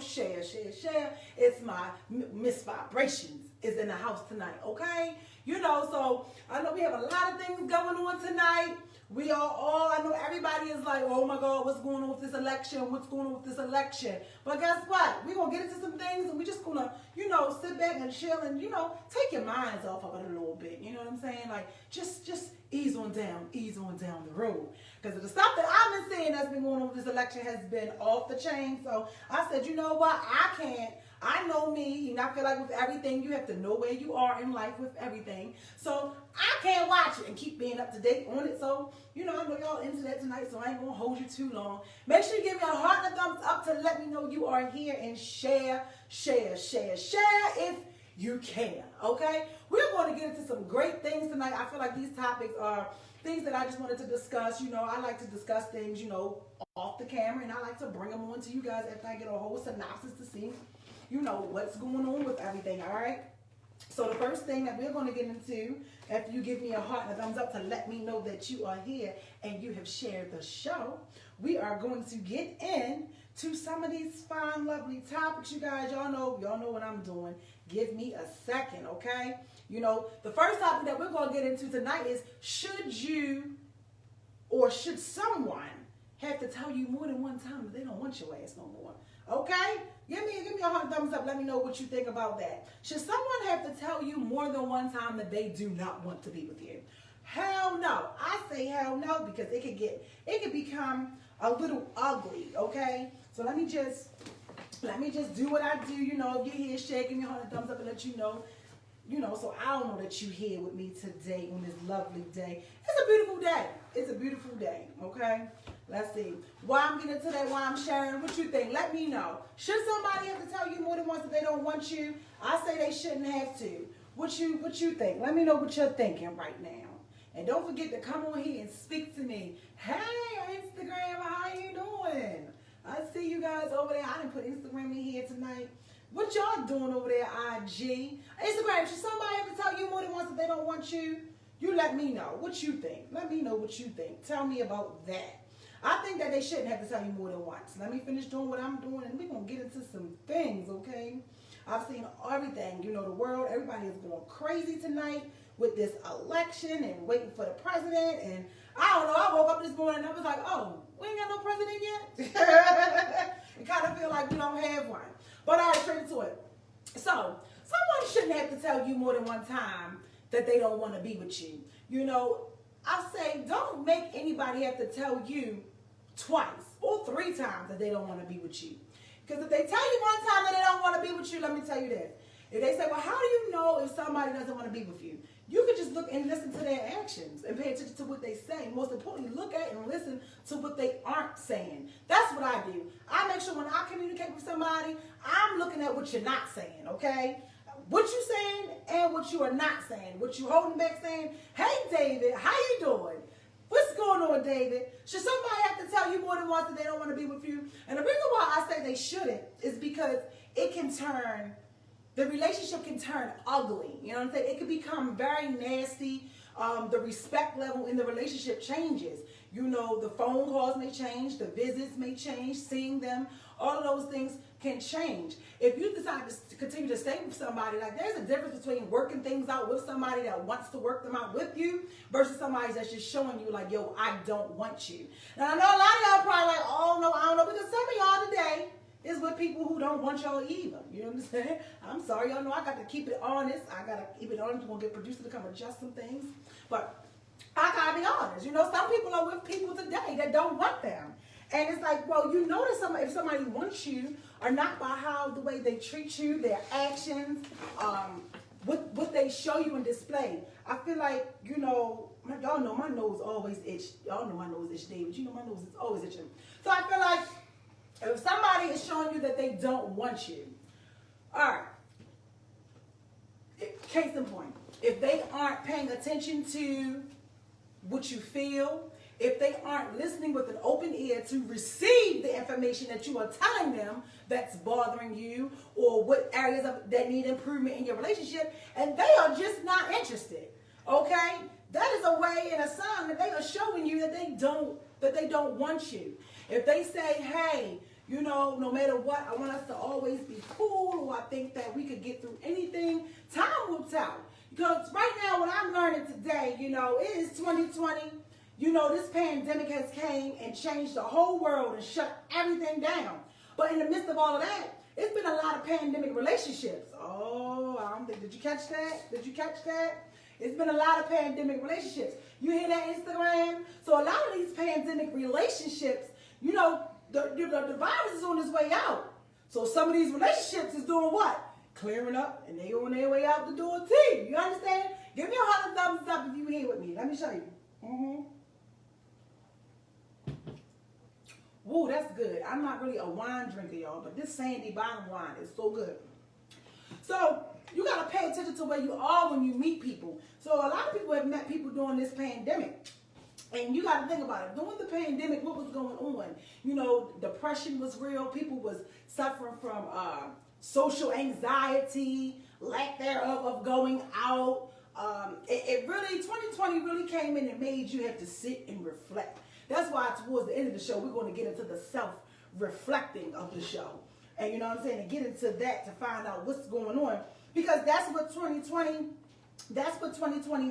share, share, share. It's my Miss Vibrations is in the house tonight, okay? So I know we have a lot of things going on tonight. We are all, I know everybody is like, oh my God, what's going on with this election? What's going on with this election? But guess what? We're going to get into some things and we're just going to, sit back and chill and, take your minds off of it a little bit. You know what I'm saying? Like, just ease on down the road. Because the stuff that I've been seeing that's been going on with this election has been off the chain. So I said, you know what? I know me, and I feel like with everything, you have to know where you are in life with everything. So I can't watch it and keep being up to date on it. So, I know y'all into that tonight, so I ain't going to hold you too long. Make sure you give me a heart and a thumbs up to let me know you are here and share if you can, okay? We're going to get into some great things tonight. I feel like these topics are things that I just wanted to discuss. I like to discuss things, off the camera, and I like to bring them on to you guys after I get a whole synopsis to see what's going on with everything, all right? So the first thing that we're going to get into, after you give me a heart and a thumbs up to let me know that you are here and you have shared the show, we are going to get into some of these fine, lovely topics, you guys. Y'all know what I'm doing. Give me a second, okay? The first topic that we're going to get into tonight is, should someone have to tell you more than one time that they don't want your ass no more? Okay? Give me a heart and thumbs up. Let me know what you think about that. Should someone have to tell you more than one time that they do not want to be with you? Hell no. I say hell no, because it could become a little ugly, okay? So let me just do what I do. If you're here, share, give me a heart and thumbs up and let you know. So I'll know that you're here with me today on this lovely day. It's a beautiful day. It's a beautiful day, okay? Let's see. Why I'm getting into that, why I'm sharing, what you think? Let me know. Should somebody have to tell you more than once that they don't want you? I say they shouldn't have to. What you think? Let me know what you're thinking right now. And don't forget to come on here and speak to me. Hey, Instagram, how you doing? I see you guys over there. I didn't put Instagram in here tonight. What y'all doing over there, IG? Instagram, should somebody have to tell you more than once that they don't want you? You let me know what you think. Let me know what you think. Tell me about that. I think that they shouldn't have to tell you more than once. Let me finish doing what I'm doing, and we're going to get into some things, okay? I've seen everything. The world, everybody is going crazy tonight with this election and waiting for the president. And I don't know, I woke up this morning and I was like, oh, we ain't got no president yet? It kind of feel like we don't have one. But all right, straight into it. So, someone shouldn't have to tell you more than one time that they don't want to be with you. I say don't make anybody have to tell you twice or 3 times that they don't want to be with you. Because if they tell you one time that they don't want to be with you, let me tell you this. If they say, well, how do you know if somebody doesn't want to be with you? You can just look and listen to their actions and pay attention to what they say. Most importantly, look at and listen to what they aren't saying. That's what I do. I make sure when I communicate with somebody, I'm looking at what you're not saying, okay? What you saying and what you are not saying. What you holding back saying, hey, David, how you doing? What's going on, David? Should somebody have to tell you more than once that they don't want to be with you? And the reason why I say they shouldn't is because the relationship can turn ugly. You know what I'm saying? It can become very nasty. The respect level in the relationship changes. The phone calls may change, the visits may change, seeing them, all of those things can change. If you decide to continue to stay with somebody, like there's a difference between working things out with somebody that wants to work them out with you versus somebody that's just showing you like, yo, I don't want you. Now I know a lot of y'all probably like, oh no, I don't know, because some of y'all today is with people who don't want y'all either. You know what I'm saying? I'm sorry, y'all know I got to keep it honest. I got to keep it honest. We're going to get producer to come adjust some things. But I got to be honest. Some people are with people today that don't want them. And it's like, well, that if somebody wants you, or not by the way they treat you, their actions, what they show you and display. I feel like, y'all know my nose always itch. Y'all know my nose itch, David. My nose is always itching. So I feel like if somebody is showing you that they don't want you, all right, case in point, if they aren't paying attention to what you feel, if they aren't listening with an open ear to receive the information that you are telling them that's bothering you, or what areas that need improvement in your relationship, and they are just not interested, okay? That is a way and a sign that they are showing you that they don't want you. If they say, hey, You know, no matter what, I want us to always be cool, or I think that we could get through anything. Time will tell. Because right now, what I'm learning today, you know, it is 2020. You know, this pandemic has came and changed the whole world and shut everything down. But in the midst of all of that, it's been a lot of pandemic relationships. Oh, I don't think, did you catch that? Did you catch that? It's been a lot of pandemic relationships. You hear that, Instagram? So a lot of these pandemic relationships, you know, the virus is on its way out. So some of these relationships is doing what? Clearing up, and they on their way out the door too. You understand? Give me a 100 thumbs up if you here with me. Let me show you. Whoa, that's good. I'm not really a wine drinker, y'all, but this Sandy bottom wine is so good. So you got to pay attention to where you are when you meet people. So a lot of people have met people during this pandemic. And you got to think about it. During the pandemic, what was going on? You know, depression was real. People was suffering from social anxiety, lack thereof of going out. It really, 2020 really came in and made you have to sit and reflect. That's why towards the end of the show, we're going to get into the self-reflecting of the show. And you know what I'm saying? And get into that to find out what's going on. Because that's what 2020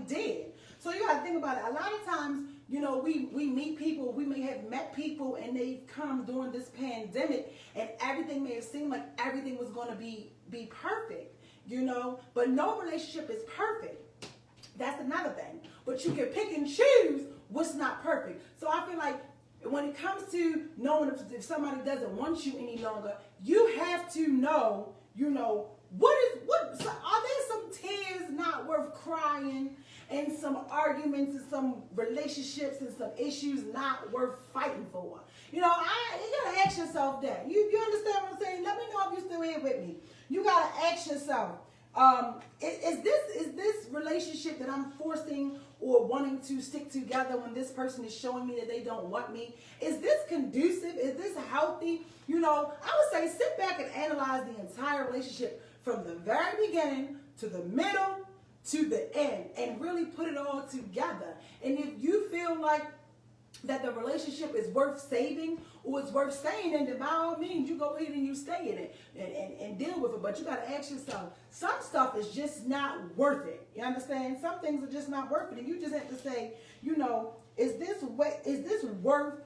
did. So you got to think about it. A lot of times, you know, we meet people, we may have met people, and they've come during this pandemic, and everything may have seemed like everything was going to be perfect, you know, but no relationship is perfect. That's another thing. But you can pick and choose what's not perfect. So I feel like when it comes to knowing if somebody doesn't want you any longer, you have to know, you know, are there some tears not worth crying, and some arguments and some relationships and some issues not worth fighting for? You know, you gotta ask yourself that. You understand what I'm saying? Let me know if you're still here with me. You gotta ask yourself, is this relationship that I'm forcing or wanting to stick together when this person is showing me that they don't want me, is this conducive? Is this healthy? You know, I would say sit back and analyze the entire relationship from the very beginning to the middle to the end, and really put it all together. And if you feel like that the relationship is worth saving or it's worth staying in, then by all means, you go ahead and you stay in it and deal with it. But you got to ask yourself, some stuff is just not worth it. You understand? Some things are just not worth it. And you just have to say, you know, is this worth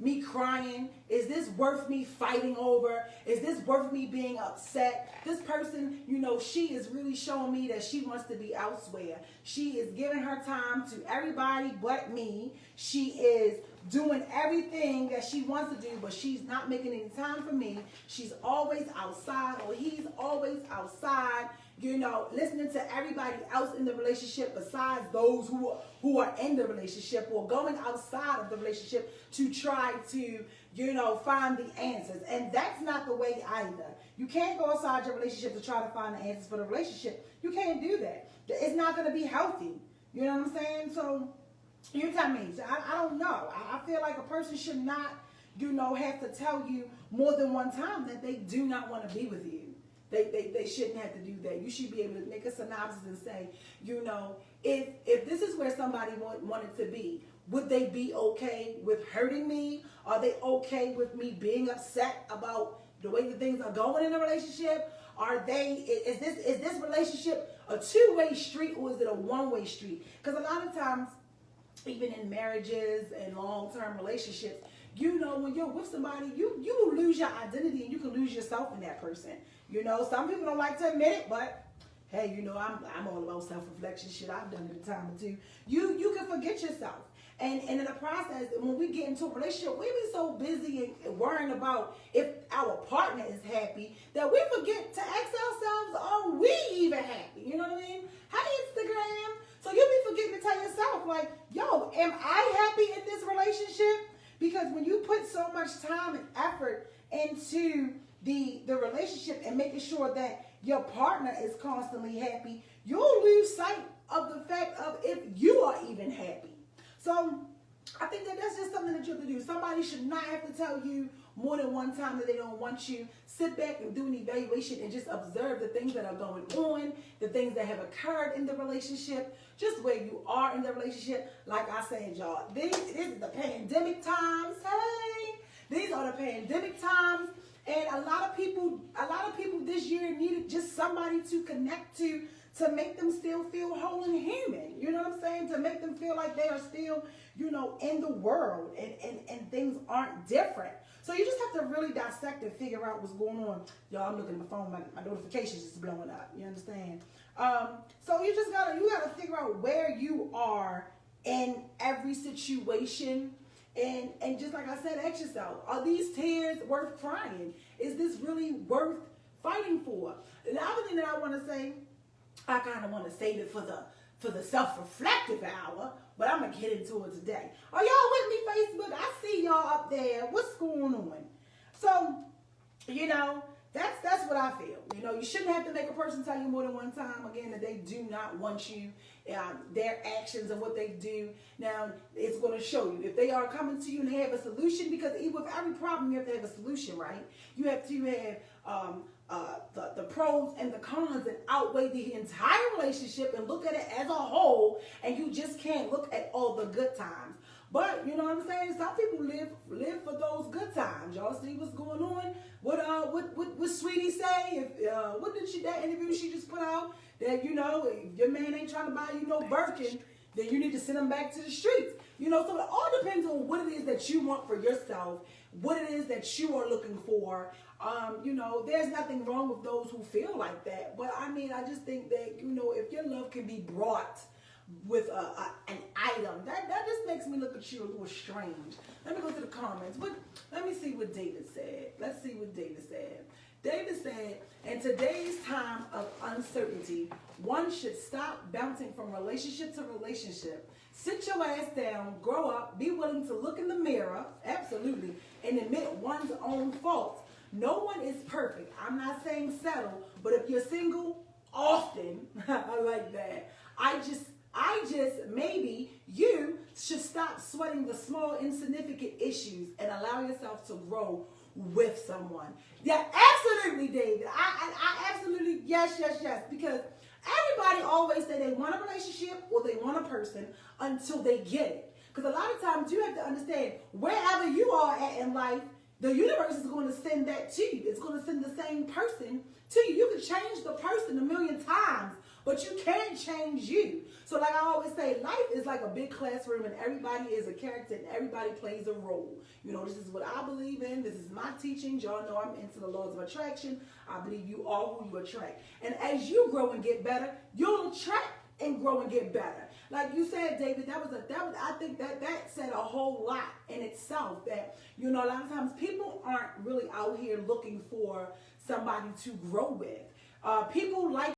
me crying? Is this worth me fighting over? Is this worth me being upset? This person, you know, she is really showing me that she wants to be elsewhere. She is giving her time to everybody but me. She is doing everything that she wants to do, but she's not making any time for me. She's always outside, or he's always outside, you know, listening to everybody else in the relationship besides those who are in the relationship, or going outside of the relationship to try to, you know, find the answers. And that's not the way either. You can't go outside your relationship to try to find the answers for the relationship. You can't do that. It's not going to be healthy. You know what I'm saying? So you tell me. I don't know. I feel like a person should not, you know, have to tell you more than one time that they do not want to be with you. They shouldn't have to do that. You should be able to make a synopsis and say, you know, if this is where somebody wanted to be, would they be okay with hurting me? Are they okay with me being upset about the way that things are going in a relationship? Is this relationship a two-way street, or is it a one-way street? Because a lot of times, even in marriages and long-term relationships, you know, when you're with somebody, you will lose your identity, and you can lose yourself in that person. You know, some people don't like to admit it, but hey, you know, I'm all about self-reflection. Shit, I've done it a time or two. You can forget yourself. And in the process, when we get into a relationship, we be so busy and worrying about if our partner is happy that we forget to ask ourselves, are we even happy? You know what I mean? Hi, Instagram. So you be forgetting to tell yourself, like, yo, am I happy in this relationship? Because when you put so much time and effort into the relationship and making sure that your partner is constantly happy, you'll lose sight of the fact of if you are even happy. So I think that that's just something that you have to do. Somebody should not have to tell you more than one time that they don't want you. Sit back and do an evaluation and just observe the things that are going on, the things that have occurred in the relationship, just where you are in the relationship. Like I said, y'all, this is the pandemic times. Hey, These are the pandemic times, and a lot of people this year needed just somebody to connect to make them still feel whole and human. You know what I'm saying? To make them feel like they are still, in the world, and things aren't different. So you just have to really dissect and figure out what's going on. Y'all, I'm looking at my phone, my notifications is blowing up. You understand? So you gotta figure out where you are in every situation. And just like I said, ask yourself, are these tears worth crying? Is this really worth fighting for? The other thing that I want to say, I kind of want to save it for the self-reflective hour, but I'm going to get into it today. Are y'all with me, Facebook? I see y'all up there. What's going on? So, that's what I feel. You shouldn't have to make a person tell you more than one time, again, that they do not want you, their actions and what they do. Now, it's going to show you. If they are coming to you and they have a solution, because with every problem, you have to have a solution, right? You have to have the pros and the cons and outweigh the entire relationship and look at it as a whole, and you just can't look at all the good times. But you know what I'm saying? Some people live for those good times. Y'all see what's going on? What Sweetie say? What did that interview she just put out? That if your man ain't trying to buy you no Birkin, then you need to send him back to the streets. So it all depends on what it is that you want for yourself, what it is that you are looking for. There's nothing wrong with those who feel like that. But I just think that, if your love can be brought with an item, that just makes me look at you a little strange. Let me go to the comments. But let me see what David said. Let's see what David said. David said, in today's time of uncertainty, one should stop bouncing from relationship to relationship. Sit your ass down, grow up, be willing to look in the mirror, absolutely, and admit one's own faults. No one is perfect. I'm not saying settle, but if you're single, often, I like that. I just maybe you should stop sweating the small, insignificant issues and allow yourself to grow with someone. Yeah, absolutely, David. I absolutely, yes, because everybody always say they want a relationship or they want a person until they get it. Because a lot of times you have to understand, wherever you are at in life, the universe is going to send that to you. It's going to send the same person to you. You can change the person a million times, but you can't change you. So like I always say, life is like a big classroom, and everybody is a character and everybody plays a role. This is what I believe in. This is my teachings. Y'all know I'm into the laws of attraction. I believe you are who you attract. And as you grow and get better, you'll attract and grow and get better. Like you said, David, I think that said a whole lot in itself, that, a lot of times people aren't really out here looking for somebody to grow with. People like